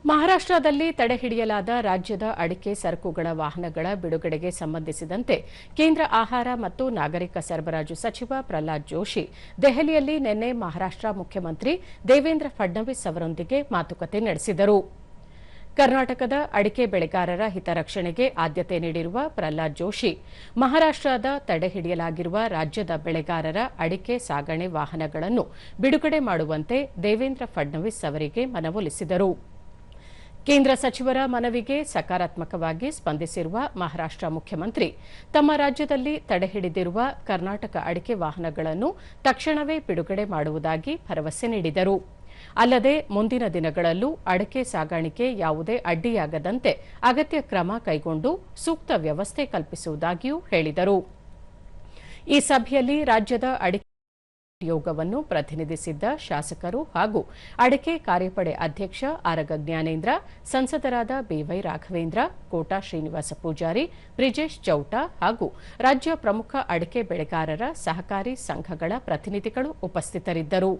ಮಹಾರಾಷ್ಟ್ರದಲ್ಲಿ ತಡೆಹಿಡಿಯಲಾದ ರಾಜ್ಯದ ಅಡಿಕೆ ಸರಕುಗಳ ವಾಹನಗಳ ಬಿಡುಗಡೆಗೆ ಸಂಬಂಧಿಸಿದಂತೆ ಕೇಂದ್ರ ಆಹಾರ ಮತ್ತು ನಾಗರಿಕ ಸರಬರಾಜು ಸಚಿವ ಪ್ರಹ್ಲಾದ್ ಜೋಶಿ ದೆಹಲಿಯಲ್ಲಿ ನಿನ್ನೆ ಮಹಾರಾಷ್ಟ್ರ ಮುಖ್ಯಮಂತ್ರಿ ದೇವೇಂದ್ರ ಫಡ್ನವೀಸ್ ಅವರೊಂದಿಗೆ ಮಾತುಕತೆ ನಡೆಸಿದರು. ಕರ್ನಾಟಕದ ಅಡಿಕೆ ಬೆಳೆಗಾರರ ಹಿತರಕ್ಷಣೆಗೆ ಆದ್ಯತೆ ನೀಡಿರುವ ಪ್ರಹ್ಲಾದ್ ಜೋಶಿ ಮಹಾರಾಷ್ಟ್ರದ ತಡೆಹಿಡಿಯಲಾಗಿರುವ ರಾಜ್ಯದ ಬೆಳೆಗಾರರ ಅಡಿಕೆ ಸಾಗಣೆ ವಾಹನಗಳನ್ನು ಬಿಡುಗಡೆ ಮಾಡುವಂತೆ ದೇವೇಂದ್ರ ಫಡ್ನವೀಸ್ ಅವರಿಗೆ ಮನವೊಲಿಸಿದರು. ಕೇಂದ್ರ ಸಚಿವರ ಮನವಿಗೆ ಸಕಾರಾತ್ಮಕವಾಗಿ ಸ್ಪಂದಿಸಿರುವ ಮಹಾರಾಷ್ಟ್ರ ಮುಖ್ಯಮಂತ್ರಿ ತಮ್ಮ ರಾಜ್ಯದಲ್ಲಿ ತಡೆಹಿಡಿದಿರುವ ಕರ್ನಾಟಕ ಅಡಿಕೆ ವಾಹನಗಳನ್ನು ತಕ್ಷಣವೇ ಬಿಡುಗಡೆ ಮಾಡುವುದಾಗಿ ಭರವಸೆ ನೀಡಿದರು. ಅಲ್ಲದೆ ಮುಂದಿನ ದಿನಗಳಲ್ಲೂ ಅಡಿಕೆ ಸಾಗಾಣಿಕೆ ಯಾವುದೇ ಅಡ್ಡಿಯಾಗದಂತೆ ಅಗತ್ಯ ಕ್ರಮ ಕೈಗೊಂಡು ಸೂಕ್ತ ವ್ಯವಸ್ಥೆ ಕಲ್ಪಿಸುವುದಾಗಿಯೂ ಹೇಳಿದರು. ಈ ಸಭೆಯಲ್ಲಿ ರಾಜ್ಯದ ಅಡಿಕೆ ಯೋಗವನ್ನು ಪ್ರತಿನಿಧಿಸಿದ್ದ ಶಾಸಕರು ಹಾಗೂ ಅಡಿಕೆ ಕಾರ್ಯಪಡೆ ಅಧ್ಯಕ್ಷ ಆರಗ ಜ್ಞಾನೇಂದ್ರ, ಸಂಸದರಾದ ಬಿವೈ ರಾಘವೇಂದ್ರ, ಕೋಟಾ ಶ್ರೀನಿವಾಸ ಪೂಜಾರಿ, ಬ್ರಿಜೇಶ್ ಚೌಟ ಹಾಗೂ ರಾಜ್ಯ ಪ್ರಮುಖ ಅಡಿಕೆ ಬೆಳೆಗಾರರ ಸಹಕಾರಿ ಸಂಘಗಳ ಪ್ರತಿನಿಧಿಗಳು ಉಪಸ್ಥಿತರಿದ್ದರು.